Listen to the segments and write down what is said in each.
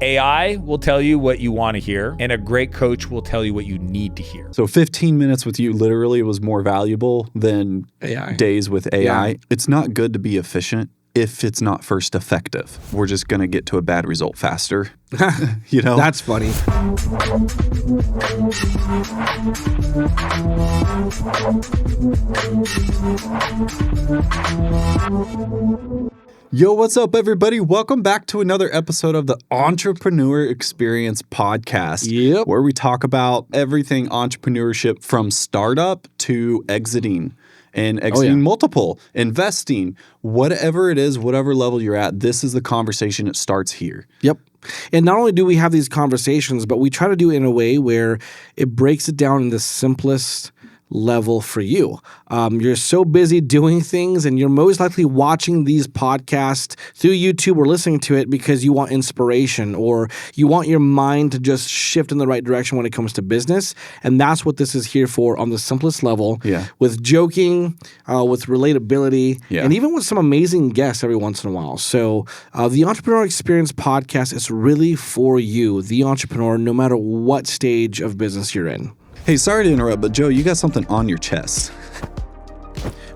AI will tell you what you want to hear, and a great coach will tell you what you need to hear. So 15 minutes with you literally was more valuable than days with AI. Yeah. It's not good to be efficient if it's not first effective. We're just going to get to a bad result faster. You know? That's funny. Yo, what's up, everybody? Welcome back to another episode of the Entrepreneur Experience Podcast, where we talk about everything entrepreneurship from startup to exiting. And exiting multiple, investing, whatever it is, whatever level you're at, this is the conversation. It starts here. Yep. And not only do we have these conversations, but we try to do it in a way where it breaks it down in the simplest level for you. You're so busy doing things, and you're most likely watching these podcasts through YouTube or listening to it because you want inspiration or you want your mind to just shift in the right direction when it comes to business. And that's what this is here for on the simplest level, with joking, with relatability, and even with some amazing guests every once in a while. So the Entrepreneur Experience Podcast is really for you, the entrepreneur, no matter what stage of business you're in. Hey, sorry to interrupt, but Joe, you got something on your chest.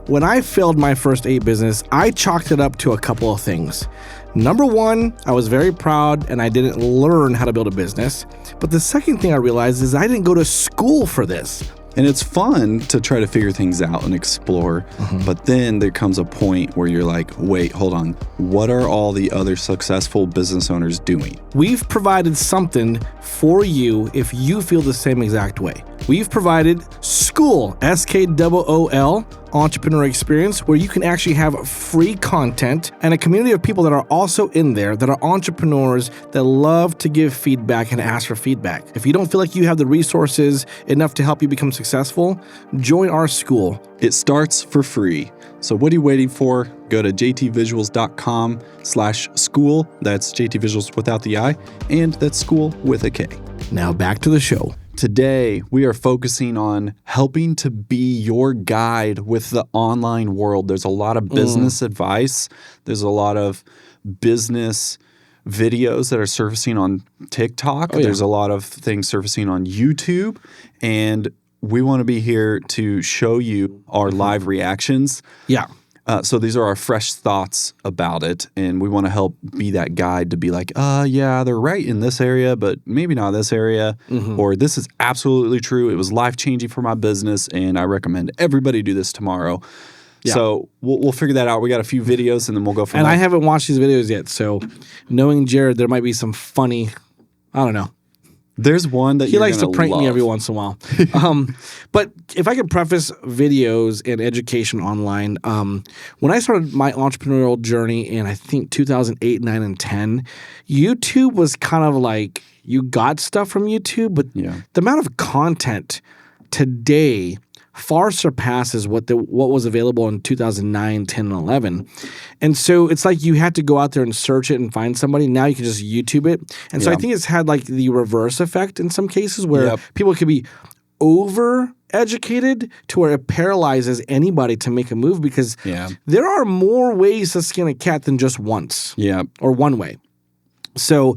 When I failed my first 8 business, I chalked it up to a couple of things. Number one, I was very proud and I didn't learn how to build a business. But the second thing I realized is I didn't go to school for this. And it's fun to try to figure things out and explore. But then there comes a point where you're like, wait, hold on. What are all the other successful business owners doing? We've provided something for you if you feel the same exact way. We've provided School, SKOOL, Entrepreneur Experience, where you can actually have free content and a community of people that are also in there that are entrepreneurs that love to give feedback and ask for feedback. If you don't feel like you have the resources enough to help you become successful, join our school. It starts for free. So what are you waiting for? Go to jtvisuals.com/school. That's JTVisuals without the I, and that's school with a K. Now back to the show. Today, we are focusing on helping to be your guide with the online world. There's a lot of business advice. There's a lot of business videos that are surfacing on TikTok. There's a lot of things surfacing on YouTube. And we want to be here to show you our live reactions. So these are our fresh thoughts about it, and we want to help be that guide to be like, they're right in this area, but maybe not this area, or this is absolutely true. It was life-changing for my business, and I recommend everybody do this tomorrow. So we'll figure that out. We got a few videos, and then we'll go from there. And I haven't watched these videos yet, so knowing Jared, there might be some funny, I don't know. There's one that he likes to prank me every once in a while. But if I could preface videos and education online, when I started my entrepreneurial journey in, I think, 2008, 9, and 10, YouTube was kind of like you got stuff from YouTube, but the amount of content today far surpasses what was available in 2009, 10, and 11. And so it's like you had to go out there and search it and find somebody. Now you can just YouTube it. And so I think it's had like the reverse effect in some cases where people could be over-educated to where it paralyzes anybody to make a move because there are more ways to skin a cat than just once or one way. So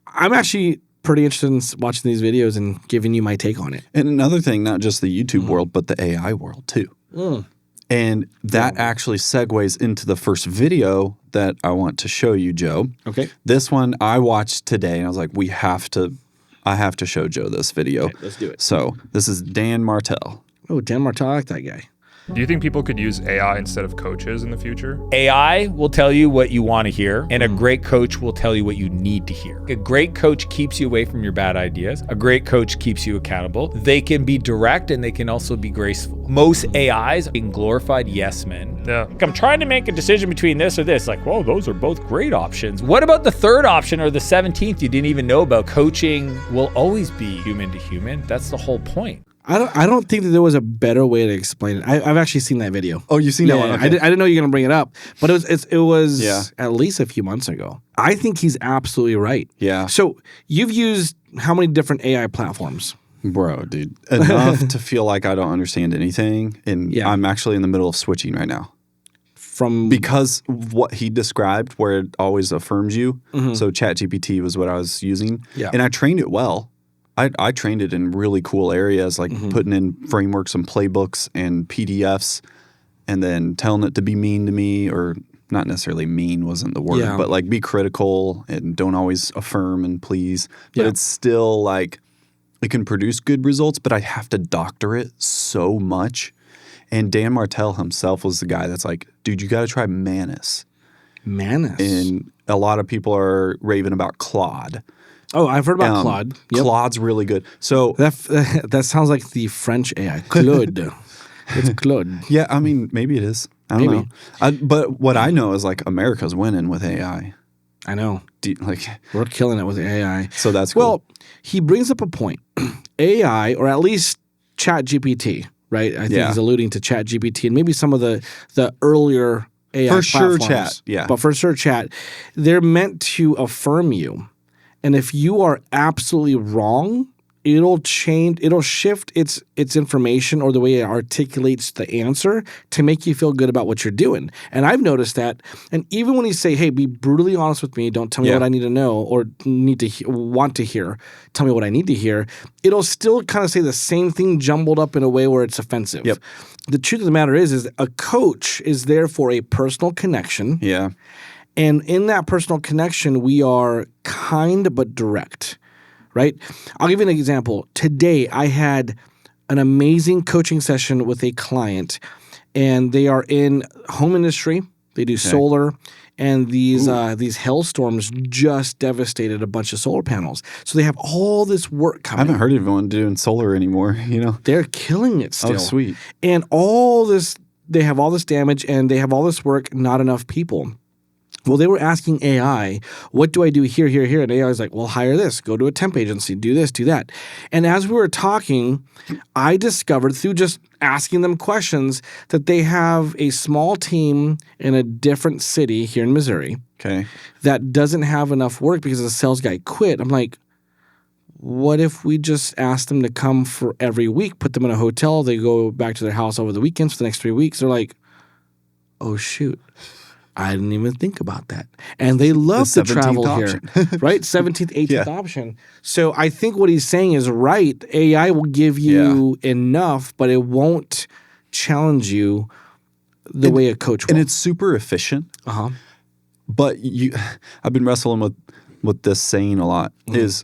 I'm actually pretty interested in watching these videos and giving you my take on it. And another thing, not just the YouTube world, but the AI world too. And that actually segues into the first video that I want to show you, Joe. Okay. This one I watched today, and I was like, I have to show Joe this video. Okay, let's do it. So this is Dan Martell. Oh, Dan Martell, I like that guy. Do you think people could use AI instead of coaches in the future? AI will tell you what you want to hear, and a great coach will tell you what you need to hear. A great coach keeps you away from your bad ideas. A great coach keeps you accountable. They can be direct, and they can also be graceful. Most AIs are glorified yes men. Like, I'm trying to make a decision between this or this. Like, whoa, those are both great options. What about the third option or the 17th you didn't even know about? Coaching will always be human to human. That's the whole point. I don't think that there was a better way to explain it. I've actually seen that video. Oh, you've seen that one? Okay. I didn't know you were going to bring it up, but it was at least a few months ago. I think he's absolutely right. Yeah. So you've used how many different AI platforms? Bro, dude, enough to feel like I don't understand anything, and I'm actually in the middle of switching right now. from because what he described, where it always affirms you. So ChatGPT was what I was using, and I trained it well. I trained it in really cool areas, like putting in frameworks and playbooks and PDFs, and then telling it to be mean to me, or not necessarily mean wasn't the word, but like be critical and don't always affirm and please. But it's still like it can produce good results, but I have to doctor it so much. And Dan Martell himself was the guy that's like, dude, you got to try Manus. Manus. And a lot of people are raving about Claude. Oh, I've heard about Claude. Yep. Claude's really good. So that sounds like the French AI. Claude. It's Claude. Yeah, I mean, maybe it is. I don't know. But what I know is like America's winning with AI. I know. Like we're killing it with AI. So that's cool. Well, he brings up a point. AI, or at least ChatGPT, right? I think he's alluding to ChatGPT and maybe some of the earlier AI for platforms. Sure Chat, yeah. But for sure Chat, they're meant to affirm you. And if you are absolutely wrong, it'll shift its information or the way it articulates the answer to make you feel good about what you're doing. And I've noticed that. And even when you say, hey, be brutally honest with me, don't tell me what I need to know or want to hear, tell me what I need to hear, it'll still kind of say the same thing jumbled up in a way where it's offensive. Yep. The truth of the matter is a coach is there for a personal connection. Yeah. And in that personal connection, we are kind but direct. Right? I'll give you an example. Today, I had an amazing coaching session with a client, and they are in home industry. They do solar, and these hailstorms just devastated a bunch of solar panels. So they have all this work coming. I haven't heard of anyone doing solar anymore. You know, they're killing it still. Oh, sweet! And all this, they have all this damage, and they have all this work. Not enough people. Well, they were asking AI, what do I do here, here, here? And AI was like, well, hire this, go to a temp agency, do this, do that. And as we were talking, I discovered through just asking them questions that they have a small team in a different city here in Missouri that doesn't have enough work because the sales guy quit. I'm like, what if we just asked them to come for every week, put them in a hotel, they go back to their house over the weekends for the next 3 weeks? They're like, oh, shoot. I didn't even think about that. And they love to travel here, right? 17th, 18th option. So I think what he's saying is right. AI will give you enough, but it won't challenge you the way a coach will. And it's super efficient. But I've been wrestling with this saying a lot is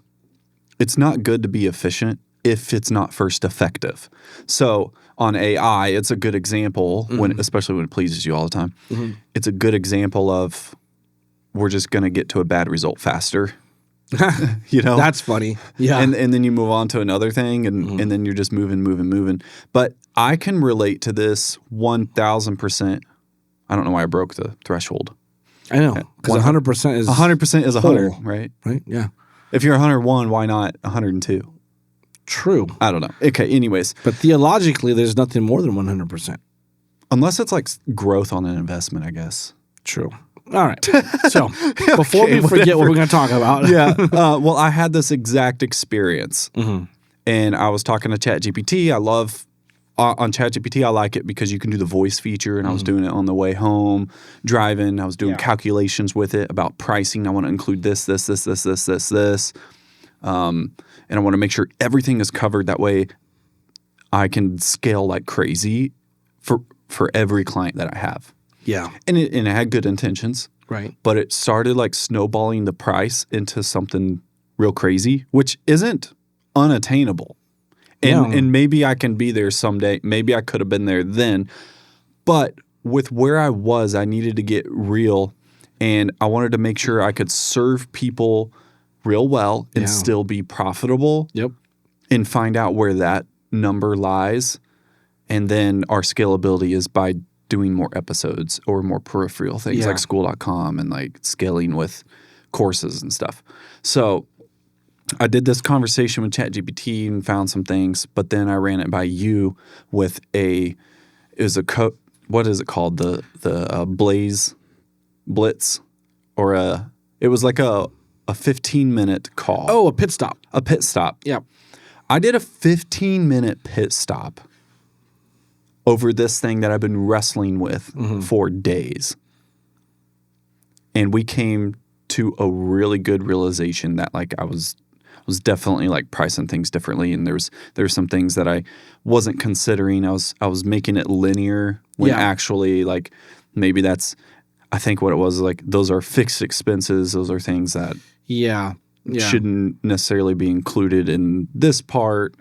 it's not good to be efficient if it's not first effective. So on AI, it's a good example, especially when it pleases you all the time. It's a good example of we're just going to get to a bad result faster. You know? That's funny. Yeah. And then you move on to another thing, and then you're just moving. But I can relate to this 1,000%. I don't know why I broke the threshold. I know. Because 100% is 100% is 100, right? Right? Yeah. If you're 101, why not 102? True. I don't know. Okay, anyways. But theologically, there's nothing more than 100%. Unless it's like growth on an investment, I guess. True. All right. So before we forget what we're going to talk about. Well, I had this exact experience. And I was talking to ChatGPT. I love on ChatGPT, I like it because you can do the voice feature, and I was doing it on the way home, driving. I was doing calculations with it about pricing. I want to include this. And I want to make sure everything is covered. That way I can scale like crazy for every client that I have. Yeah. And it had good intentions. Right. But it started like snowballing the price into something real crazy, which isn't unattainable. And maybe I can be there someday. Maybe I could have been there then. But with where I was, I needed to get real. And I wanted to make sure I could serve people real well and still be profitable. Yep. And find out where that number lies. And then our scalability is by doing more episodes or more peripheral things like school.com and like scaling with courses and stuff. So I did this conversation with ChatGPT and found some things, but then I ran it by you with what is it called? The Blitz or it was like a 15-minute call. Oh, a pit stop. A pit stop. Yep. I did a 15-minute pit stop over this thing that I've been wrestling with for days. And we came to a really good realization that like I was definitely like pricing things differently, and there's some things that I wasn't considering. I was making it linear when actually like maybe that's, I think what it was like, those are fixed expenses. Those are things that shouldn't necessarily be included in this part.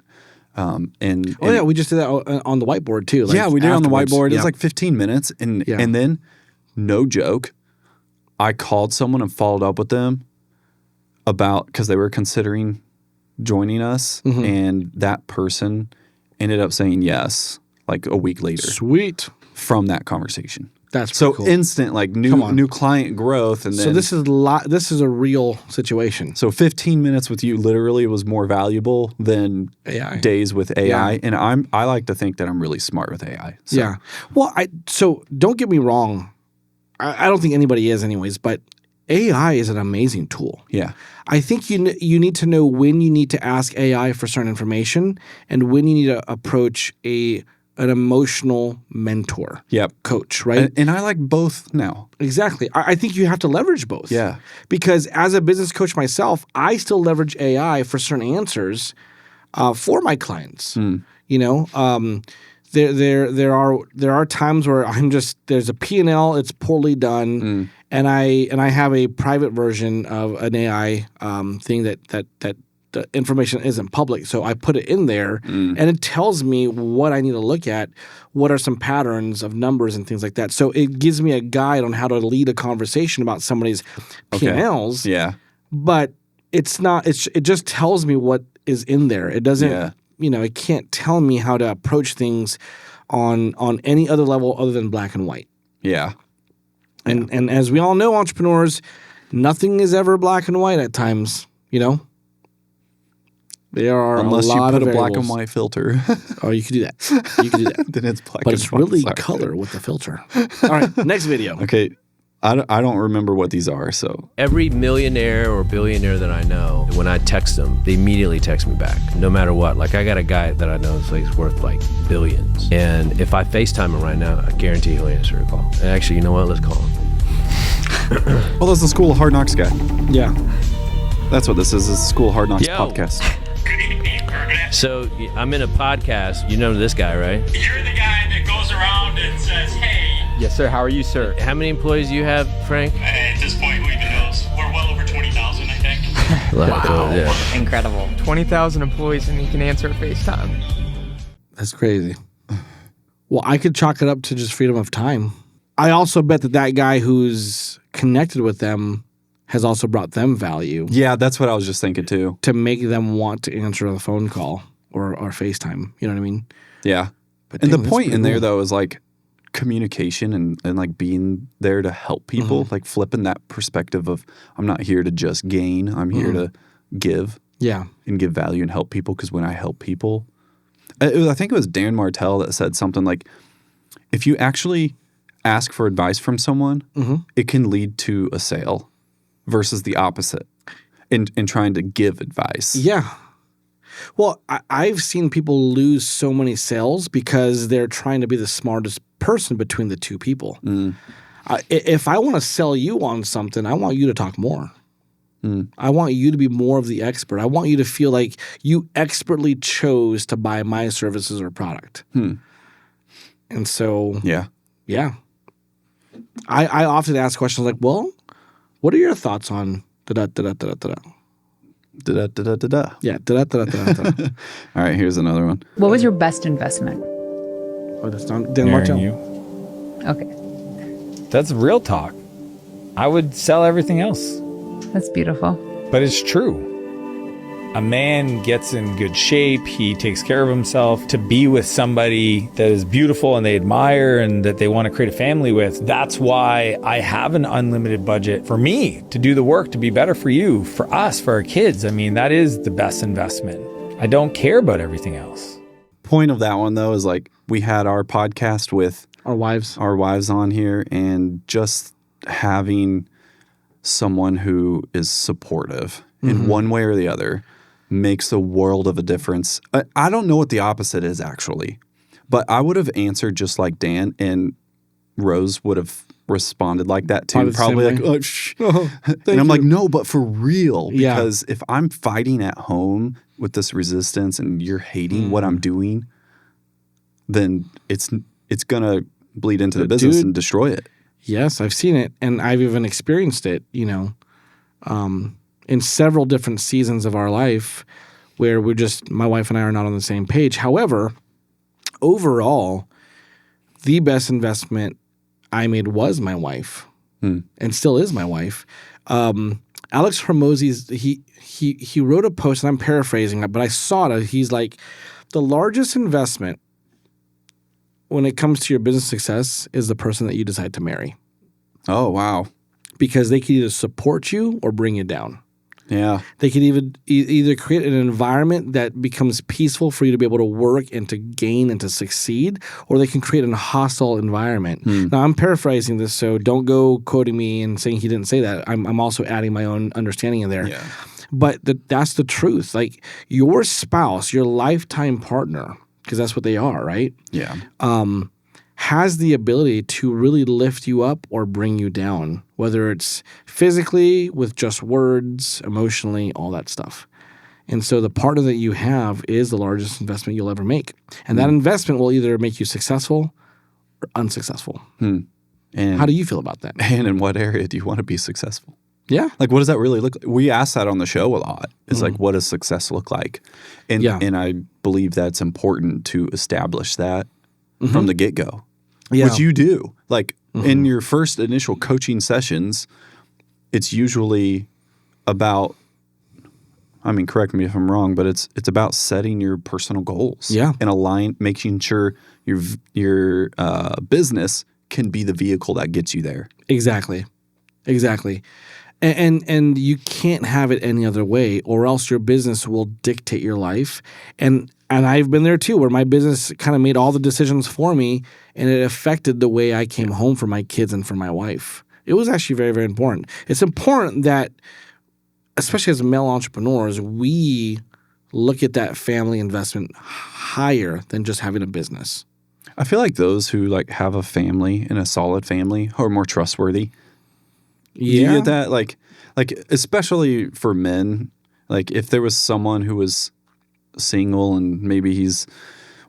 We just did that on the whiteboard too. Like we did it on the whiteboard. Yeah. It was like 15 minutes, and then, no joke, I called someone and followed up with them about, because they were considering joining us, and that person ended up saying yes like a week later. Sweet. From that conversation. That's so cool. Instant like new client growth, and then so this is a real situation. So 15 minutes with you literally was more valuable than AI. days with AI, and I like to think that I'm really smart with AI. So. Yeah. Well, so don't get me wrong. I don't think anybody is, anyways. But AI is an amazing tool. Yeah. I think you need to know when you need to ask AI for certain information and when you need to approach an emotional mentor, coach, right? And I like both now. Exactly. I think you have to leverage both. Yeah. Because as a business coach myself, I still leverage AI for certain answers for my clients. You know, there are times where there's a P&L, it's poorly done, and I have a private version of an AI thing that the information isn't public, so I put it in there, and it tells me what I need to look at, what are some patterns of numbers and things like that. So it gives me a guide on how to lead a conversation about somebody's P&Ls. Yeah. But it's not. It just tells me what is in there. It doesn't. Yeah. It can't tell me how to approach things on any other level other than black and white. Yeah. And as we all know, entrepreneurs, nothing is ever black and white at times. There are unless a lot you put of a black variables. and white filter. Oh, you could do that. You could do that. Then it's black But and it's white. really Sorry. color with the filter. All right, next video. Okay. I don't remember what these are, so. Every millionaire or billionaire that I know, when I text them, they immediately text me back, no matter what. Like, I got a guy that I know is like worth like billions. And if I FaceTime him right now, I guarantee he'll answer a call. And actually, you know what? Let's call him. Well, that's the School of Hard Knocks guy. Yeah. That's what this is the School of Hard Knocks podcast. So I'm in a podcast. You know this guy, right? You're the guy that goes around and says, hey. Yes, sir. How are you, sir? How many employees do you have, Frank? At this point, who even knows? We're well over 20,000, I think. Wow. Yeah. Incredible. 20,000 employees and he can answer a FaceTime. That's crazy. Well, I could chalk it up to just freedom of time. I also bet that guy who's connected with them has also brought them value. Yeah, that's what I was just thinking too. To make them want to answer a phone call or FaceTime. You know what I mean? Yeah. But and damn, the point in cool. there, though, is like communication and like being there to help people, like flipping that perspective of I'm not here to just gain. I'm here to give and give value and help people, because when I help people, I think it was Dan Martell that said something like, if you actually ask for advice from someone, it can lead to a sale versus the opposite in trying to give advice. Yeah. Well, I've seen people lose so many sales because they're trying to be the smartest person between the two people. If I want to sell you on something, I want you to talk more. I want you to be more of the expert. I want you to feel like you expertly chose to buy my services or product. And so, yeah. I often ask questions like, well, what are your thoughts on da-da-da-da-da-da-da? Da-da-da-da-da-da. Yeah, da-da-da-da-da-da. All right, here's another one. What was your best investment? Oh, that's not Dan Marrying Martell. you. Okay, That's real talk. I would sell everything else. that's beautiful. But it's true. A man gets in good shape. He takes care of himself to be with somebody that is beautiful and they admire and that they want to create a family with. That's why I have an unlimited budget for me to do the work, to be better for you, for us, for our kids. I mean, that is the best investment. I don't care about everything else. Point of that one, though, is like we had our podcast with Our wives. on here, and just having someone who is supportive in one way or the other makes a world of a difference. I don't know what the opposite is, actually, But I would have answered just like Dan, and Rose would have responded like that too. Probably like, oh, shh. And I'm like, no, but for real. Because if I'm fighting at home with this resistance and you're hating what I'm doing, then it's going to bleed into the business and destroy it. Yes, I've seen it. And I've even experienced it, in several different seasons of our life where my wife and I are not on the same page. However, overall, the best investment I made was my wife, and still is my wife. Alex Hormozy's he wrote a post, and I'm paraphrasing it, but I saw it. He's like, the largest investment when it comes to your business success is the person that you decide to marry. Oh, wow. Because they can either support you or bring you down. Yeah. They can either create an environment that becomes peaceful for you to be able to work and to gain and to succeed, or they can create a hostile environment. Now, I'm paraphrasing this, so don't go quoting me and saying he didn't say that. I'm also adding my own understanding in there. Yeah. But that's the truth. Like, your spouse, your lifetime partner, because that's what they are, right? Yeah. Has the ability to really lift you up or bring you down, whether it's physically, with just words, emotionally, all that stuff. And so the partner that you have is the largest investment you'll ever make. And that investment will either make you successful or unsuccessful. And how do you feel about that? And in what area do you want to be successful? Yeah. Like, what does that really look like? We ask that on the show a lot. It's like, what does success look like? And I believe that's important to establish that from the get-go. Yeah. Which you do. Like, in your first initial coaching sessions, it's usually about, I mean, correct me if I'm wrong, but it's about setting your personal goals. Yeah. And making sure your business can be the vehicle that gets you there. Exactly. And you can't have it any other way, or else your business will dictate your life. And I've been there too, where my business kind of made all the decisions for me, and it affected the way I came home for my kids and for my wife. It was actually very, very important. It's important that, especially as male entrepreneurs, we look at that family investment higher than just having a business. I feel like those who like have a family and a solid family are more trustworthy. Yeah. You get that? Like especially for men, like if there was someone who was single and maybe he's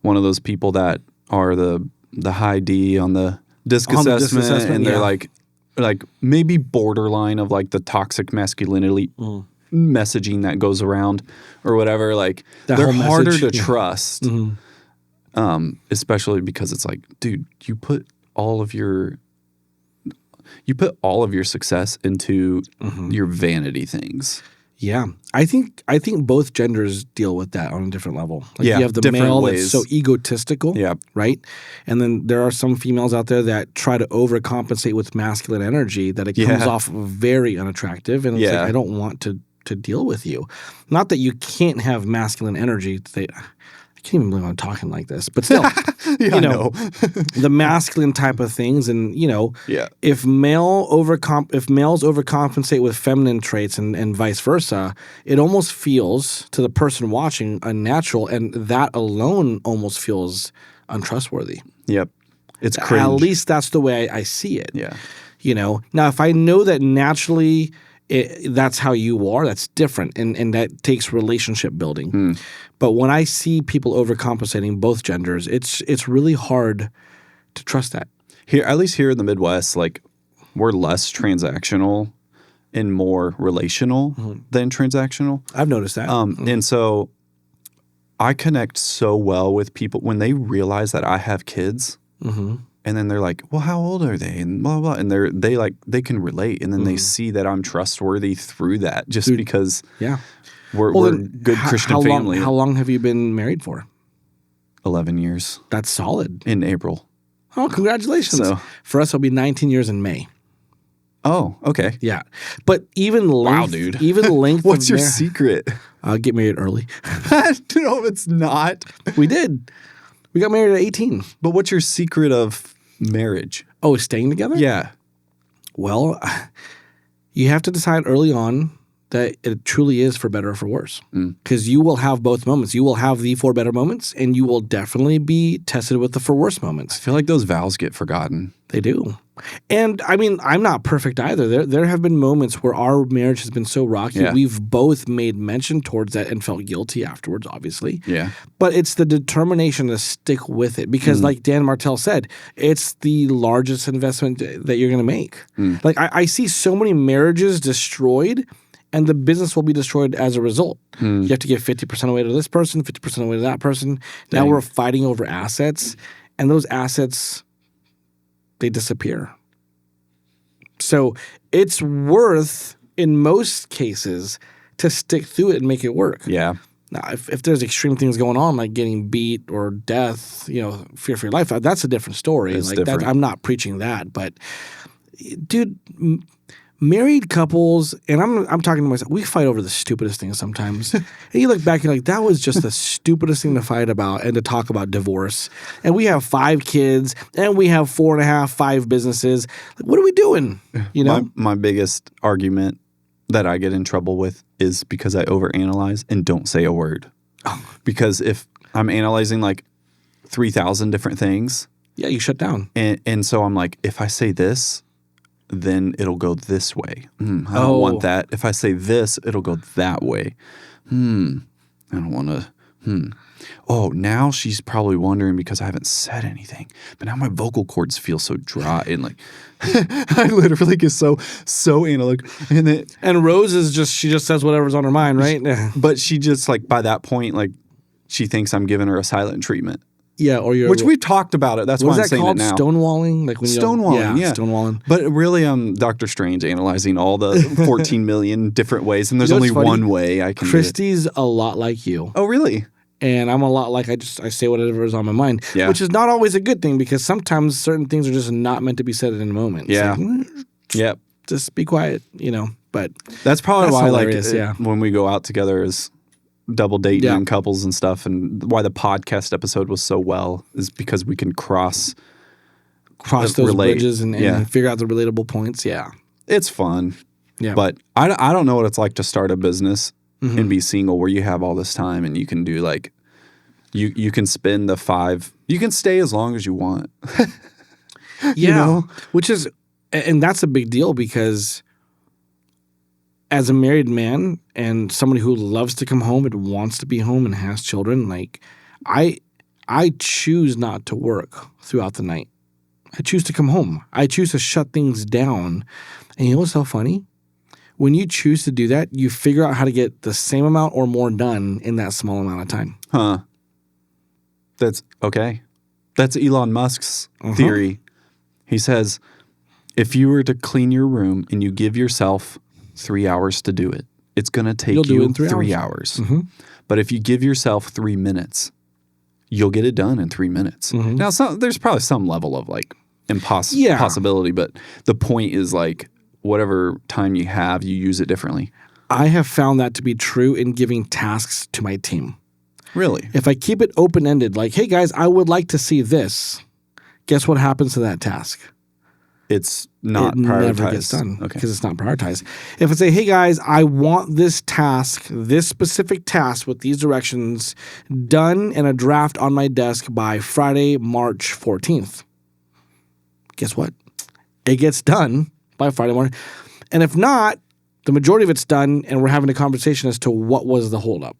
one of those people that are the high D on the disc assessment, and they're like maybe borderline of like the toxic masculinity messaging that goes around or whatever. Like they're harder to trust, especially because it's like, dude, you put all of your success into your vanity things. Yeah. I think both genders deal with that on a different level. Like you have the male that's so egotistical, right? And then there are some females out there that try to overcompensate with masculine energy that it comes off very unattractive, and it's like, I don't want to deal with you. Not that you can't have masculine energy. I can't even believe I'm talking like this, but still, you know, the masculine type of things, and if males overcompensate with feminine traits and vice versa, it almost feels to the person watching unnatural, and that alone almost feels untrustworthy. Yep, it's cringe. At least that's the way I see it. Yeah, now if I know that naturally that's how you are, that's different, and that takes relationship building. But when I see people overcompensating both genders, it's really hard to trust that. Here, at least here in the Midwest, like we're less transactional and more relational than transactional. I've noticed that. And so I connect so well with people when they realize that I have kids. And then they're like, well, how old are they? And blah, blah. And they can relate. And then they see that I'm trustworthy through that just because we're good Christian family. How long have you been married for? 11 years. That's solid. In April. Oh, congratulations. So, for us, it'll be 19 years in May. Oh, okay. Yeah. But even length. Wow, dude. Even length. What's your secret? Get married early. No, it's not. We did. We got married at 18. But what's your secret of marriage? Oh, staying together? Yeah. Well, you have to decide early on that it truly is for better or for worse. Because you will have both moments. You will have the for better moments, and you will definitely be tested with the for worse moments. I feel like those vows get forgotten. They do. And I mean, I'm not perfect either. There have been moments where our marriage has been so rocky. Yeah. We've both made mention towards that and felt guilty afterwards, obviously. Yeah. But it's the determination to stick with it because like Dan Martell said, it's the largest investment that you're going to make. Like I see so many marriages destroyed and the business will be destroyed as a result. You have to give 50% away to this person, 50% away to that person. Now we're fighting over assets and those assets – they disappear. So it's worth, in most cases, to stick through it and make it work. Yeah. Now, if there's extreme things going on, like getting beat or death, fear for your life, that's a different story. It's different. I'm not preaching that. But, dude, married couples, and I'm talking to myself, we fight over the stupidest things sometimes. And you look back, you're like, that was just the stupidest thing to fight about and to talk about divorce. And we have 5 kids, and we have 4.5, 5 businesses. Like, what are we doing? My biggest argument that I get in trouble with is because I overanalyze and don't say a word. Because if I'm analyzing like 3,000 different things. Yeah, you shut down. And so I'm like, if I say this, then it'll go this way. I don't want that. If I say this, it'll go that way. I don't want to. Oh, now she's probably wondering because I haven't said anything. But now my vocal cords feel so dry and like I literally get so analytical. And Rose is she just says whatever's on her mind, right? But she just like by that point, like she thinks I'm giving her a silent treatment. Yeah, or which we talked about it. That's why I'm saying it now. Stonewalling? Like when stonewalling, yeah. Stonewalling. But really, I'm Dr. Strange analyzing all the 14 million different ways, and there's only one way I can Christy's a lot like you. Oh, really? And I'm a lot like I say whatever is on my mind, which is not always a good thing because sometimes certain things are just not meant to be said in a moment. Yeah. Like, just be quiet, But that's probably why, like, when we go out together is double dating and couples and stuff, and why the podcast episode was so well is because we can cross those bridges and figure out the relatable points. Yeah, it's fun. Yeah, but I don't know what it's like to start a business and be single, where you have all this time and you can do like you can spend the 5. You can stay as long as you want. Which is, and that's a big deal because as a married man and somebody who loves to come home and wants to be home and has children, like I choose not to work throughout the night. I choose to come home. I choose to shut things down. And you know what's so funny? When you choose to do that, you figure out how to get the same amount or more done in that small amount of time. Huh. That's okay. That's Elon Musk's theory. He says, if you were to clean your room and you give yourself 3 hours to do it, it's going to take you 3 hours. But if you give yourself 3 minutes, you'll get it done in 3 minutes. Now, there's probably some level of like possibility, but the point is like whatever time you have, you use it differently. I have found that to be true in giving tasks to my team. Really? If I keep it open-ended, like, hey guys, I would like to see this, guess what happens to that task? It's not prioritized. It never gets done because it's not prioritized. If I say, hey guys, I want this task, this specific task with these directions done in a draft on my desk by Friday, March 14th. Guess what? It gets done by Friday morning. And if not, the majority of it's done and we're having a conversation as to what was the holdup.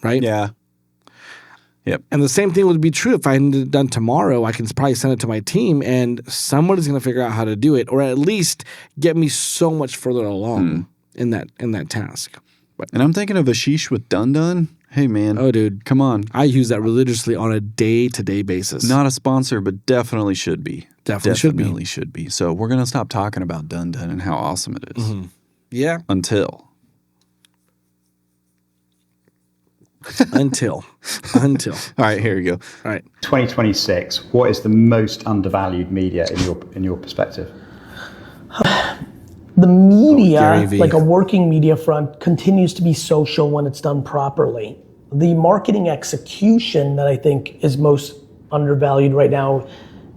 Right? Yeah. Yep. And the same thing would be true if I had it done tomorrow. I can probably send it to my team and somebody's going to figure out how to do it or at least get me so much further along in that task. And I'm thinking of Ashish with Dun Dun. Hey, man. Oh, dude. Come on. I use that religiously on a day-to-day basis. Not a sponsor, but definitely should be. Definitely should be. So we're going to stop talking about Dun Dun and how awesome it is. Yeah. Until. All right, here you go. All right. 2026, what is the most undervalued media in your perspective? The media, Gary Vee. like a working media front, continues to be social when it's done properly. The marketing execution that I think is most undervalued right now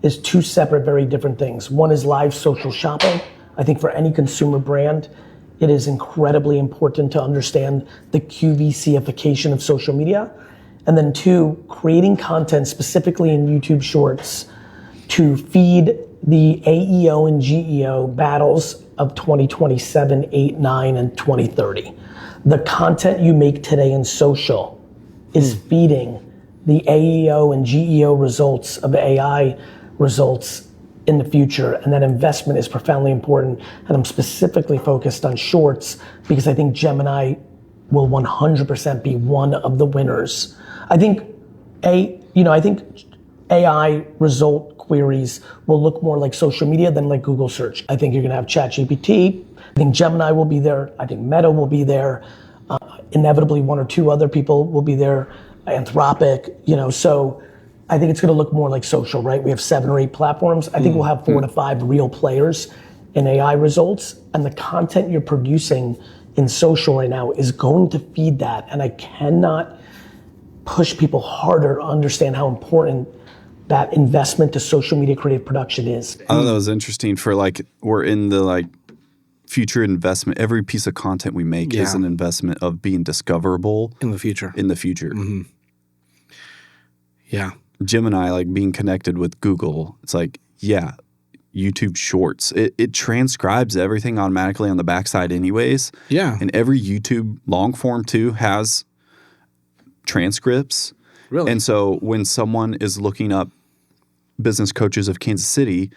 is 2 separate, very different things. One is live social shopping. I think for any consumer brand, it is incredibly important to understand the QVC-ification of social media. And then 2, creating content specifically in YouTube Shorts to feed the AEO and GEO battles of 2027, 8, 9, and 2030. The content you make today in social is feeding the AEO and GEO results of AI results in the future, and that investment is profoundly important. And I'm specifically focused on Shorts because I think Gemini will 100% be one of the winners. I think AI result queries will look more like social media than like Google search. I think you're gonna have ChatGPT. I think Gemini will be there. I think Meta will be there. Inevitably, 1 or 2 other people will be there. Anthropic, so I think it's gonna look more like social, right? We have 7 or 8 platforms. I think we'll have 4 to 5 real players in AI results, and the content you're producing in social right now is going to feed that, and I cannot push people harder to understand how important that investment to social media creative production is. I thought that was interesting for we're in the future investment. Every piece of content we make is an investment of being discoverable in the future. Mm-hmm. Yeah. Gemini, being connected with Google, it's YouTube Shorts. It transcribes everything automatically on the backside anyways. Yeah. And every YouTube long form too has transcripts. Really? And so when someone is looking up business coaches of Kansas City,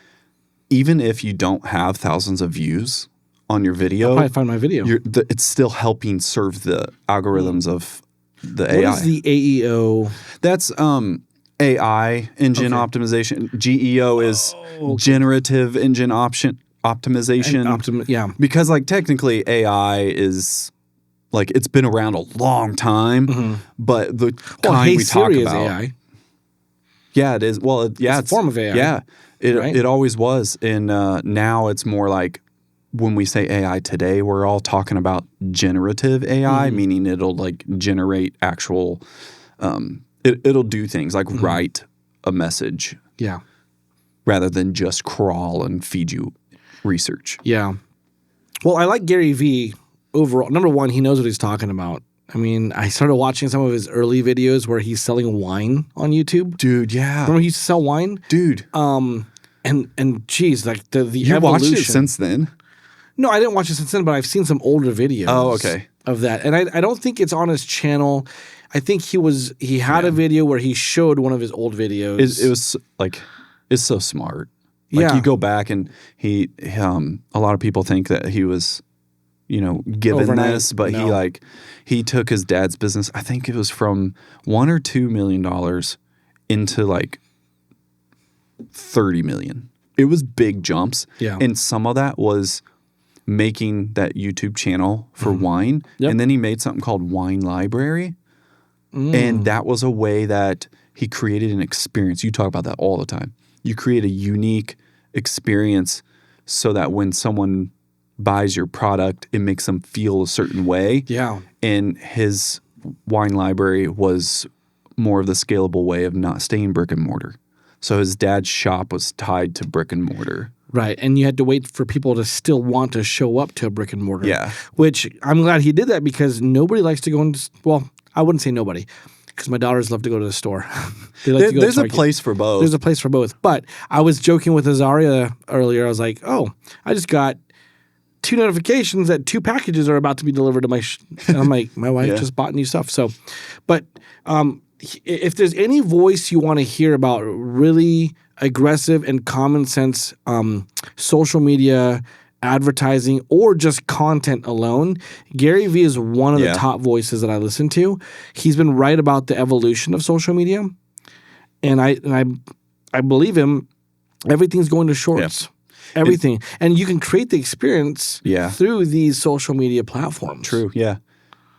even if you don't have thousands of views on your video, I'll probably find my video. It's still helping serve the algorithms of the AI. What is the AEO? That's AI engine optimization. GEO is generative engine optimization. Because technically AI is it's been around a long time, but the kind we talk Siri about is AI. Yeah, it is. Well, it's a form of AI. Yeah, right? it always was, and now it's more like when we say AI today, we're all talking about generative AI, meaning it'll generate actual. It'll do things like write a message, rather than just crawl and feed you research. Yeah. Well, I like Gary Vee overall. Number one, he knows what he's talking about. I mean, I started watching some of his early videos where he's selling wine on YouTube. Dude, yeah. Remember he used to sell wine? Dude. And geez, the you evolution. Watched it since then? No, I didn't watch it since then, but I've seen some older videos. Oh, okay. Of that. And I don't think it's on his channel. I think he had a video where he showed one of his old videos. It was it's so smart. You go back and he a lot of people think that he was given overnight. this, but he took his dad's business. I think it was from $1 or $2 million into $30 million. It was big jumps. Yeah. And some of that was making that YouTube channel for wine. Yep. And then he made something called Wine Library. And that was a way that he created an experience. You talk about that all the time. You create a unique experience so that when someone buys your product, it makes them feel a certain way. Yeah. And his wine library was more of the scalable way of not staying brick and mortar. So his dad's shop was tied to brick and mortar. Right. And you had to wait for people to still want to show up to a brick and mortar. Yeah. Which I'm glad he did that because nobody likes to go into, well, I wouldn't say nobody because my daughters love to go to the store. They like to go There's to a place for both. There's a place for both. But I was joking with Azaria earlier. I was like, oh, I just got 2 notifications that 2 packages are about to be delivered to my and I'm like, my wife just bought new stuff. So, but if there's any voice you want to hear about really aggressive and common sense social media advertising or just content alone, Gary Vee is one of the top voices that I listen to. He's been right about the evolution of social media, and I believe him. Everything's going to shorts. Everything. And you can create the experience through these social media platforms. True, yeah.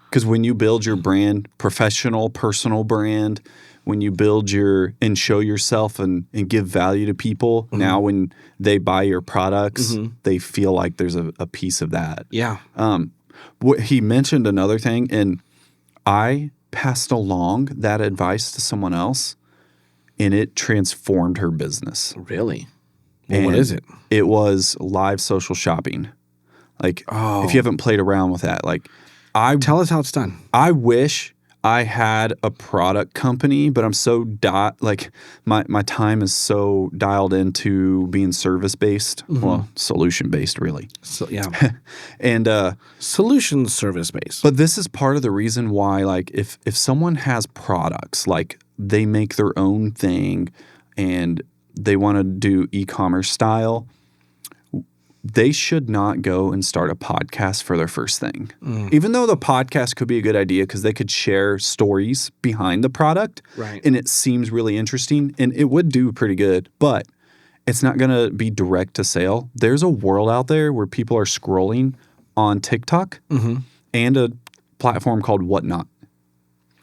Because when you build your brand, professional, personal brand, when you build and show yourself and give value to people, now when they buy your products, they feel like there's a piece of that. Yeah. He mentioned another thing, and I passed along that advice to someone else, and it transformed her business. Really? Well, what is it? It was live social shopping. Like if you haven't played around with that, like Tell us how it's done. I wish I had a product company, but I'm so my time is so dialed into being service based, well, solution based, really. So yeah, and solution service based. But this is part of the reason why, like, if someone has products, like they make their own thing, and they want to do e-commerce style, they should not go and start a podcast for their first thing. Even though the podcast could be a good idea because they could share stories behind the product, right? And it seems really interesting, and it would do pretty good, but it's not going to be direct to sale. There's a world out there where people are scrolling on TikTok and a platform called Whatnot.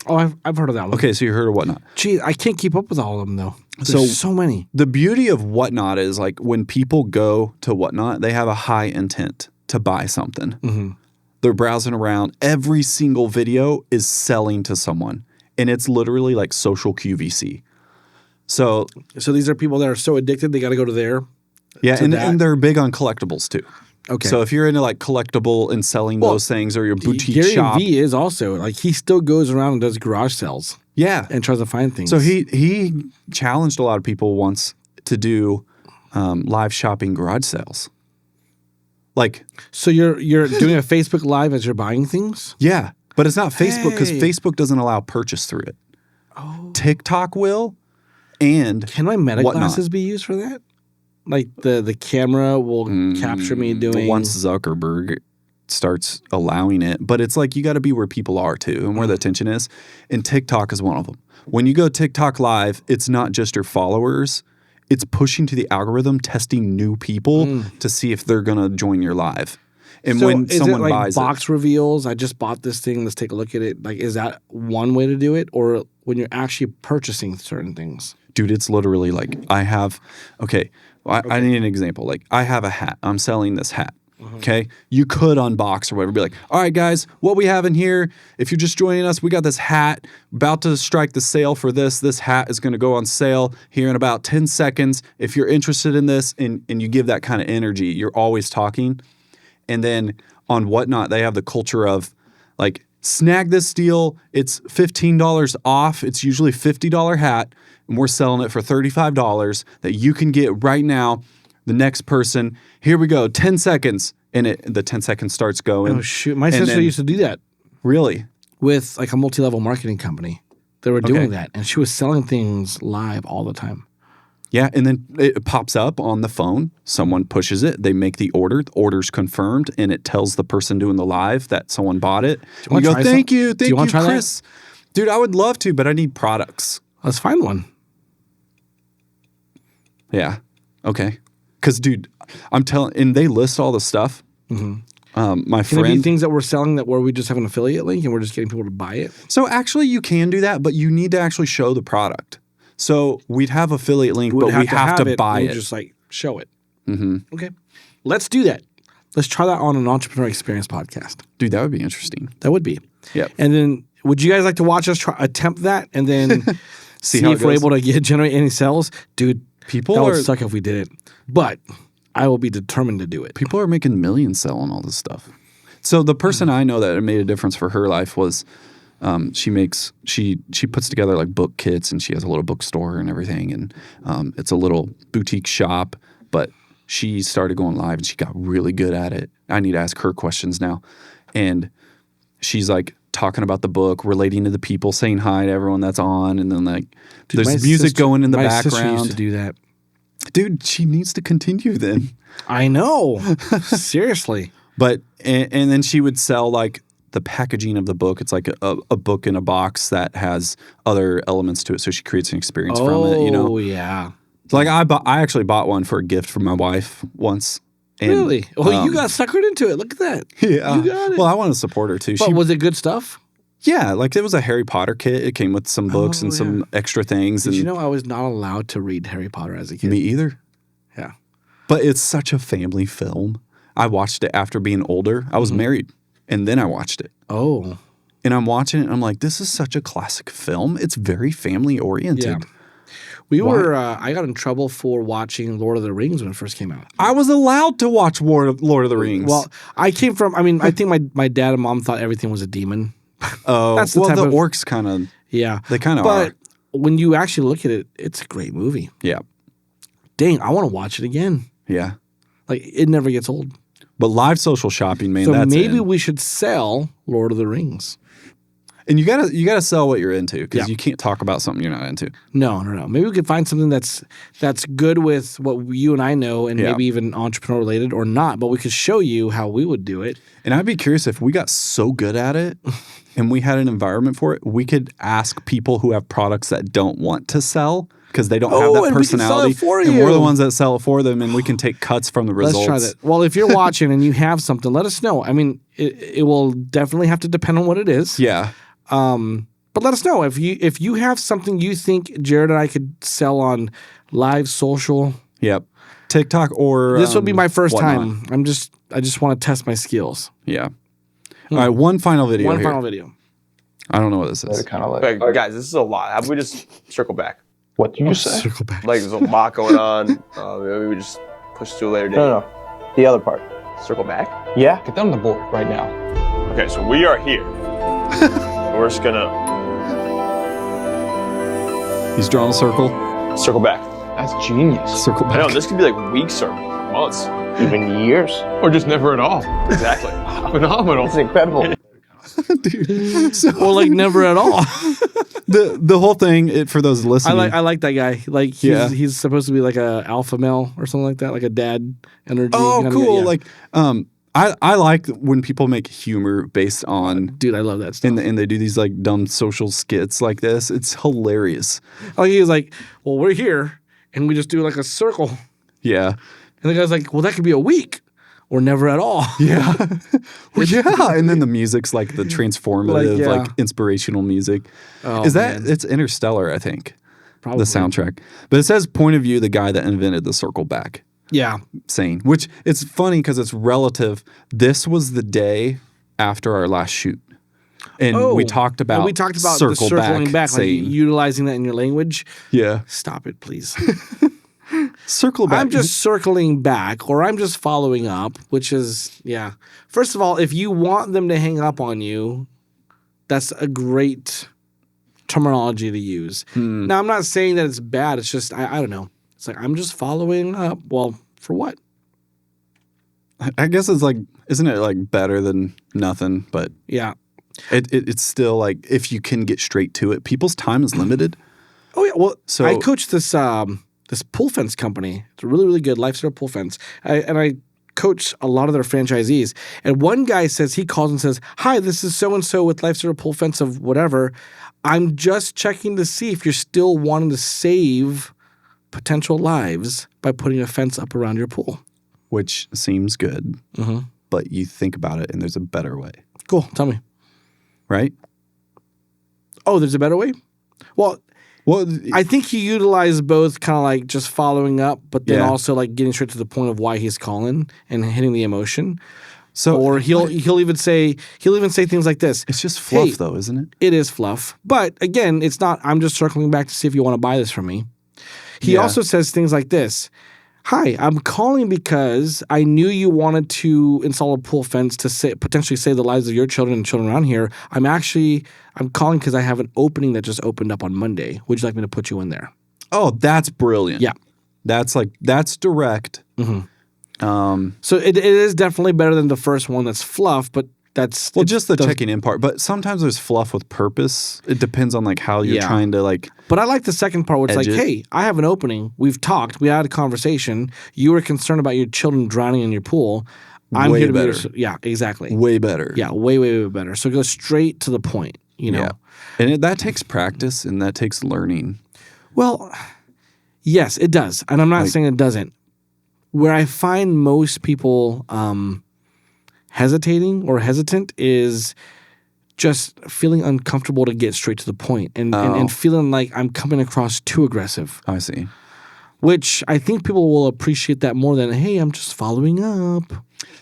Oh, I've heard of that one. Okay, so you heard of Whatnot. Gee, I can't keep up with all of them though. There's so many. The beauty of Whatnot is, like, when people go to Whatnot, they have a high intent to buy something. They're browsing around. Every single video is selling to someone, and it's literally like social QVC. So these are people that are so addicted they got to go to there. Yeah, and they're big on collectibles too. Okay. So if you're into like collectible and selling those things, or your boutique shop. Gary Vee is also, like, he still goes around and does garage sales. Yeah. And tries to find things. So he challenged a lot of people once to do live shopping garage sales. Like, so you're doing a Facebook Live as you're buying things? Yeah, but it's not Facebook because Facebook doesn't allow purchase through it. Oh. TikTok will, and can my Meta glasses be used for that? Like the camera will capture me doing. Once Zuckerberg starts allowing it, but it's like you got to be where people are too, and where the attention is. And TikTok is one of them. When you go TikTok Live, it's not just your followers. It's pushing to the algorithm, testing new people to see if they're going to join your live. And so when is someone it like buys box reveals, I just bought this thing, let's take a look at it. Like, is that one way to do it? Or when you're actually purchasing certain things? Dude, it's literally like I need an example. Like, I have a hat. I'm selling this hat. Okay. You could unbox or whatever. Be like, all right, guys, what we have in here, if you're just joining us, we got this hat about to strike the sale for this. This hat is going to go on sale here in about 10 seconds. If you're interested in this and you give that kind of energy, you're always talking. And then on Whatnot, they have the culture of, like, snag this deal. It's $15 off. It's usually a $50 hat. And we're selling it for $35 that you can get right now. The next person, here we go, 10 seconds. And the 10 seconds starts going. Oh, shoot. My sister used to do that. Really? With like a multi-level marketing company. They were doing that. And she was selling things live all the time. Yeah, and then it pops up on the phone. Someone pushes it. They make the order. The order's confirmed, and it tells the person doing the live that someone bought it. You go, thank you, Chris. Dude, I would love to, but I need products. Let's find one. Yeah. Okay. Because, dude, I'm telling, and they list all the stuff. My friend. Can it be things that we're selling where we just have an affiliate link and we're just getting people to buy it? So actually, you can do that, but you need to actually show the product. So we'd have affiliate link, but we have to buy it. Just like show it. Okay. Let's do that. Let's try that on an Entrepreneur Experience podcast. Dude, that would be interesting. That would be. Yeah. And then would you guys like to watch us attempt that and then see if we're able to generate any sales? Dude, that would suck if we did it. But I will be determined to do it. People are making millions selling all this stuff. So the person I know that made a difference for her life was she puts together like book kits, and she has a little bookstore and everything, and it's a little boutique shop, but she started going live and she got really good at it. I need to ask her questions now. And she's like talking about the book, relating to the people, saying hi to everyone that's on, and then like there's music going in the background. My sister used to do that. Dude, she needs to continue then. I know. Seriously. But and then she would sell like the packaging of the book. It's like a book in a box that has other elements to it, so she creates an experience from it. You know? Oh yeah. Like I actually bought one for a gift from my wife once. And, really? Well, you got suckered into it. Look at that. Yeah. You got it. Well, I want to support her too. But was it good stuff? Yeah, like it was a Harry Potter kit. It came with some books and some extra things. Did you know I was not allowed to read Harry Potter as a kid? Me either. Yeah. But it's such a family film. I watched it after being older. I was married, and then I watched it. Oh. And I'm watching it, and I'm like, this is such a classic film. It's very family oriented. Yeah. I got in trouble for watching Lord of the Rings when it first came out. I was allowed to watch Lord of the Rings. Well, I came from, I think my dad and mom thought everything was a demon. Oh, That's the well, type the of- orcs kind of, Yeah. they kind of are. But when you actually look at it, it's a great movie. Yeah. Dang, I want to watch it again. Yeah. Like, it never gets old. But live social shopping, man, So that's maybe in. we should sell Lord of the Rings. And you gotta sell what you're into because Yeah. you can't talk about something you're not into. No. Maybe we could find something that's good with what you and I know and Yeah. maybe even entrepreneur related or not, but we could show you how we would do it. And I'd be curious if we got so good at it and we had an environment for it, we could ask people who have products that don't want to sell because they don't have that and we can sell personality. it for and you. we're the ones that sell it for them, and we can take cuts from the results. Let's try that. Well, if you're watching and you have something, let us know. I mean, it will definitely have to depend on what it is. Yeah. But let us know if you have something you think Jared and I could sell on live social. Yep. TikTok or This will be my first whatnot. time. I just want to test my skills. Yeah. All right. One final video. One here. final video. I don't know what this is. Kind of like. Okay, guys, this is a lot. How about we just circle back? What did you say? Circle back. Like, there's a lot going on. Maybe we just push to a later date. No. The other part. Circle back? Yeah. Get that on the board right now. Okay, so we are here. We're just gonna He's drawn a circle. circle back. That's genius. Circle I know back. this could be like weeks or months. Even years. Or just never at all. Exactly. Phenomenal. That's incredible. Dude. So Or like never at all. the whole thing, for those listening. I like that guy. Like he's supposed to be like a alpha male or something like that, like a dad energy. Oh, kind of cool. guy. Yeah. Like, I like when people make humor based on, Dude, I love that stuff. and they do these like dumb social skits like this. It's hilarious. Like he's like, well, we're here, and we just do like a circle, Yeah. and the guy's like, well, that could be a week, or never at all. Yeah. Yeah. And then the music's like the transformative, yeah. like inspirational music. Oh, Is that, man. it's Interstellar, I think. Probably. The soundtrack. But it says point of view, the guy that invented the circle back. Yeah. Saying, which it's funny because it's relative. This was the day after our last shoot. And we talked about the circle circling back, like saying, utilizing that in your language. yeah, Stop it, please. circle back. I'm just circling back, or I'm just following up, which is, yeah. First of all, if you want them to hang up on you, that's a great terminology to use. Now, I'm not saying that it's bad. It's just, I don't know. It's like, I'm just following up. Well, for what? I guess it's like, isn't it like better than nothing? But Yeah. it's still like, if you can get straight to it, people's time is limited. Oh, yeah. Well, So- I coach this this pool fence company. It's a really, really good lifestyle pool fence. And I coach a lot of their franchisees. And one guy says, he calls and says, hi, this is so-and-so with lifestyle pool fence of whatever. I'm just checking to see if you're still wanting to save potential lives by putting a fence up around your pool. Which seems good, but you think about it and there's a better way, Cool. Tell me. right? Oh, there's a better way? Well, Well, I think he utilized both kind of like just following up, but then Yeah. also like getting straight to the point of why he's calling and hitting the emotion. so Or he'll even say things like this. it's just fluff Hey, though, isn't it? It is fluff. But again, it's not, I'm just circling back to see if you want to buy this from me. He Yeah. also says things like this. Hi, I'm calling because I knew you wanted to install a pool fence to potentially save the lives of your children and children around here. I'm calling because I have an opening that just opened up on Monday. Would you like me to put you in there? Oh, that's brilliant. Yeah. That's direct. So it is definitely better than the first one that's fluff, but that's Well, just the checking in part, but sometimes there's fluff with purpose. It depends on like how you're Yeah. trying to like. But I like the second part where it's like, Edge it. hey, I have an opening. We've talked. We had a conversation. You were concerned about your children drowning in your pool. I'm Way here to better. be your, yeah, exactly. Way better. Yeah, way, way, way better. So go straight to the point, you know. Yeah. And that takes practice and that takes learning. Well, yes, it does. And I'm not saying it doesn't. Where I find most people hesitating or hesitant is just feeling uncomfortable to get straight to the point and feeling like I'm coming across too aggressive. I see. Which I think people will appreciate that more than, hey, I'm just following up.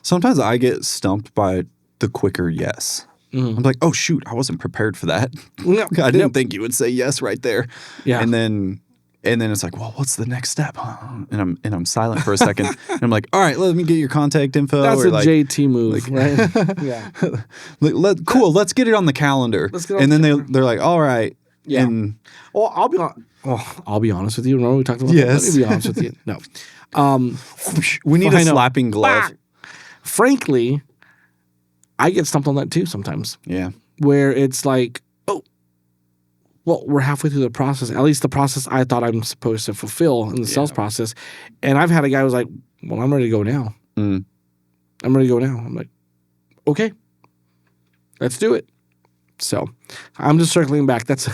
Sometimes I get stumped by the quicker yes. I'm like, oh, shoot, I wasn't prepared for that. No, I didn't think you would say yes right there. Yeah. And then And then it's like, well, what's the next step? And I'm silent for a second. And I'm like, all right, let me get your contact info. That's or a like, JT move, right? Yeah. Cool. Let's get it on the calendar. And then they're like, all right. Yeah. And well, I'll be honest with you. Remember we talked about yes. that? Let me be honest with you. No. We need a slapping glove. Frankly, I get stumped on that too sometimes. Yeah. Where it's like, oh, well, we're halfway through the process, at least the process I thought I'm supposed to fulfill in the sales process. And I've had a guy who's like, well, I'm ready to go now. I'm ready to go now. I'm like, okay, let's do it. So I'm just circling back. That's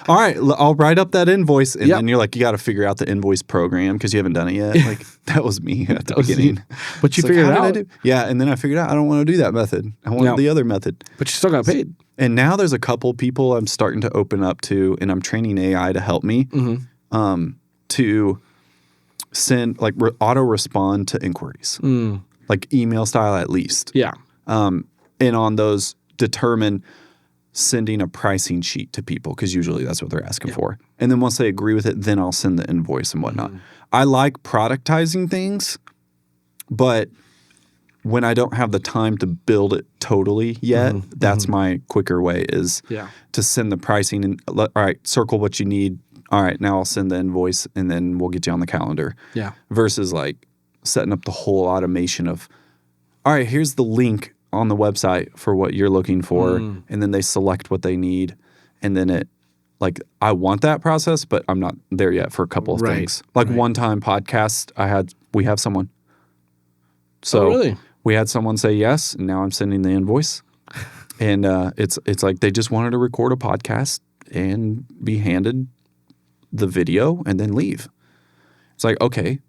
all right. I'll write up that invoice. And then you're like, you got to figure out the invoice program because you haven't done it yet. Like that was me at the beginning. But you figured it out. Yeah. And then I figured out I don't want to do that method. I want the other method. But you still got paid. And now there's a couple people I'm starting to open up to, and I'm training AI to help me to send auto respond to inquiries, like email style at least. Yeah. And on those determine sending a pricing sheet to people because usually that's what they're asking for. And then once they agree with it, then I'll send the invoice and whatnot. I like productizing things, but when I don't have the time to build it totally yet, that's my quicker way is to send the pricing and all right, circle what you need. All right, now I'll send the invoice and then we'll get you on the calendar. Yeah. Versus like setting up the whole automation of, all right, here's the link on the website for what you're looking for. And then they select what they need. And then it, like, I want that process, but I'm not there yet for a couple of things. Like one time podcast, we have someone. So really? We had someone say yes, and now I'm sending the invoice. And it's like they just wanted to record a podcast and be handed the video and then leave. It's like, okay,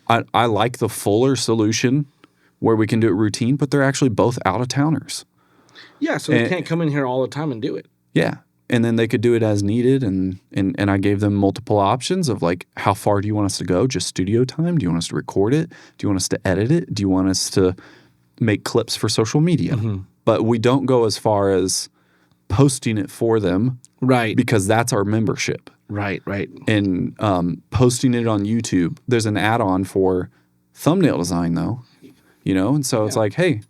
I like the fuller solution where we can do it routine, but they're actually both out-of-towners. Yeah, so they can't come in here all the time and do it. Yeah. And then they could do it as needed. And I gave them multiple options of like, how far do you want us to go? Just studio time? Do you want us to record it? Do you want us to edit it? Do you want us to make clips for social media? But we don't go as far as posting it for them. Right. Because that's our membership. Right. And posting it on YouTube. There's an add-on for thumbnail design though. You know? And so it's like, hey,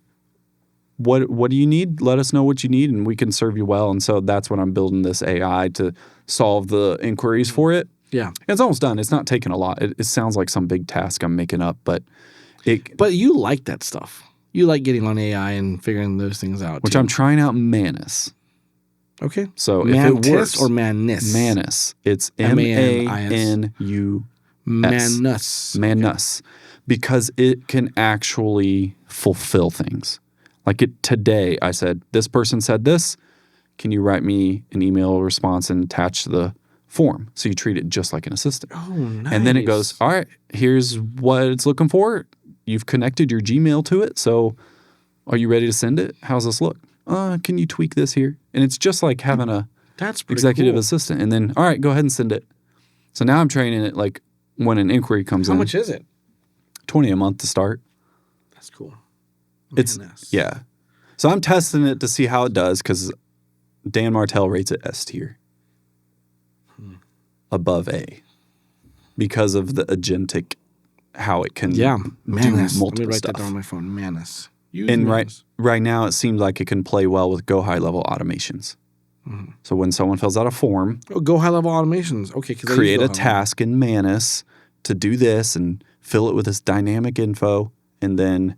what do you need? Let us know what you need and we can serve you well. And so that's when I'm building this AI to solve the inquiries for it. Yeah. It's almost done. It's not taking a lot. It sounds like some big task I'm making up, but But you like that stuff. You like getting on AI and figuring those things out. Which I'm trying out Manus. Okay. So Mantis if it works. or Manus? Manus. It's M-A-N-I-S. Manus. Manus. Because it can actually fulfill things. Like today, I said, this person said this. Can you write me an email response and attach the form? So you treat it just like an assistant. Oh, nice. And then it goes, all right, here's what it's looking for. You've connected your Gmail to it. So are you ready to send it? How's this look? Can you tweak this here? And it's just like having a executive assistant. And then, all right, go ahead and send it. So now I'm training it like when an inquiry comes in. How much is it? $20 a month to start. That's cool. Yeah. So I'm testing it to see how it does because Dan Martell rates it S tier. Above A. Because of the agentic, how it can do Manus. multiple Let me write stuff. that down on my phone. Manus. And right now it seems like it can play well with Go High Level automations. So when someone fills out a form, Go High Level automations. Okay. create a task in Manus to do this and fill it with this dynamic info and then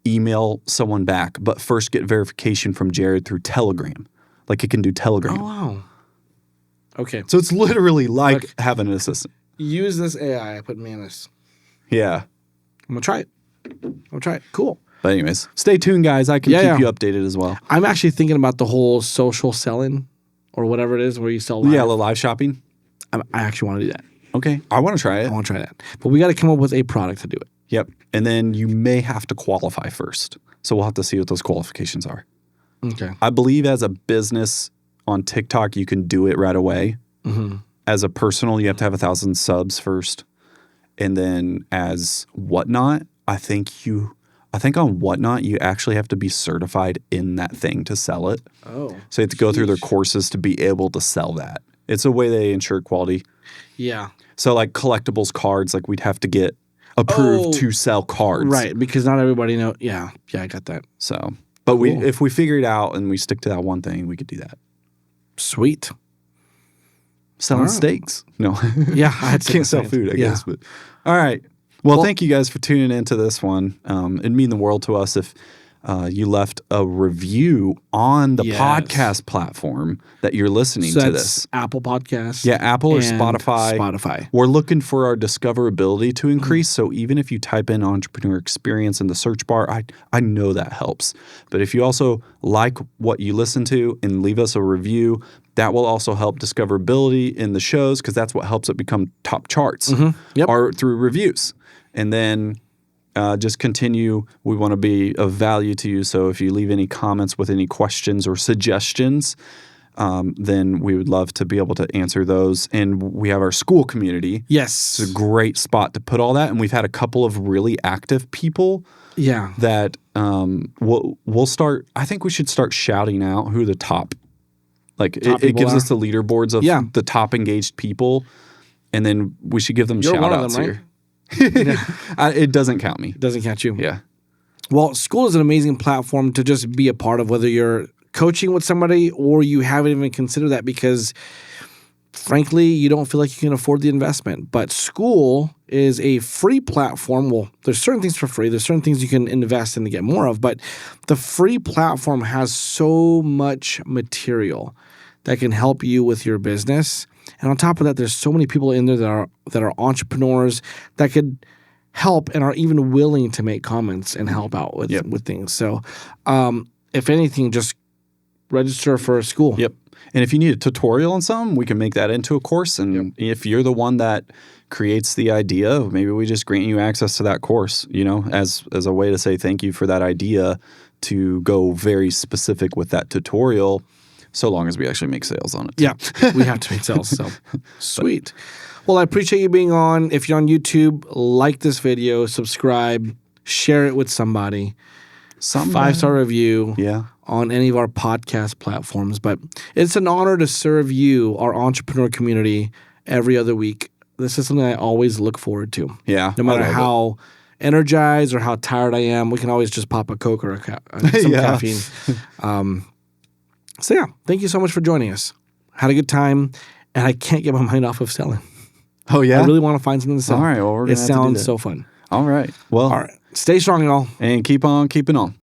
email someone back, but first get verification from Jared through Telegram. Like it can do Telegram. Oh, wow. Okay. So it's literally like having an assistant. Use this AI. I put Manus. Yeah. I'm going to try it. Cool. But anyways, stay tuned, guys. I can keep you updated as well. I'm actually thinking about the whole social selling or whatever it is where you sell live. Yeah, the live shopping. I actually want to do that. Okay. I want to try it. I want to try that. But we got to come up with a product to do it. Yep. And then you may have to qualify first. So we'll have to see what those qualifications are. Okay. I believe as a business on TikTok, you can do it right away. As a personal, you have to have 1,000 subs first. And then as Whatnot, I think on Whatnot, you actually have to be certified in that thing to sell it. Oh. So you have to go through their courses to be able to sell that. It's a way they ensure quality. Yeah. So like collectibles cards, like we'd have to get approved to sell cards. Right, because not everybody know. Yeah, I got that. So, but if we figure it out and we stick to that one thing, we could do that. Sweet. Selling steaks. No. Yeah, I had can't sell food, I guess. But all right. Well, thank you guys for tuning into this one. It'd mean the world to us if you left a review on the podcast platform that you're listening to this. Apple Podcasts. Yeah, Apple or and Spotify. We're looking for our discoverability to increase. So even if you type in entrepreneur experience in the search bar, I know that helps. But if you also like what you listen to and leave us a review, that will also help discoverability in the shows because that's what helps it become top charts or through reviews. And then just continue. We want to be of value to you. So if you leave any comments with any questions or suggestions, then we would love to be able to answer those. And we have our school community. Yes. It's a great spot to put all that. And we've had a couple of really active people that we'll start. I think we should start shouting out who the top, it gives us the leaderboards of the top engaged people. And then we should give them shout outs here. It doesn't count me. It doesn't count you. Yeah. Well, school is an amazing platform to just be a part of, whether you're coaching with somebody or you haven't even considered that because, frankly, you don't feel like you can afford the investment. But school is a free platform. Well, there's certain things for free. There's certain things you can invest in to get more of. But the free platform has so much material that can help you with your business. And on top of that, there's so many people in there that are entrepreneurs that could help and are even willing to make comments and help out with things. So if anything, just register for a school. Yep. And if you need a tutorial on something, we can make that into a course. And if you're the one that creates the idea, maybe we just grant you access to that course, as a way to say thank you for that idea to go very specific with that tutorial. So long as we actually make sales on it. Yeah, we have to make sales. So sweet. Well, I appreciate you being on. If you're on YouTube, like this video, subscribe, share it with somebody. 5-star review on any of our podcast platforms. But it's an honor to serve you, our entrepreneur community, every other week. This is something I always look forward to. Yeah. No matter how energized or how tired I am, we can always just pop a Coke or some caffeine. So yeah, thank you so much for joining us. Had a good time, and I can't get my mind off of selling. Oh yeah? I really want to find something to sell. All right, well, we're gonna have to do that. It sounds so fun. All right. Well, all right. Stay strong, y'all. And keep on keeping on.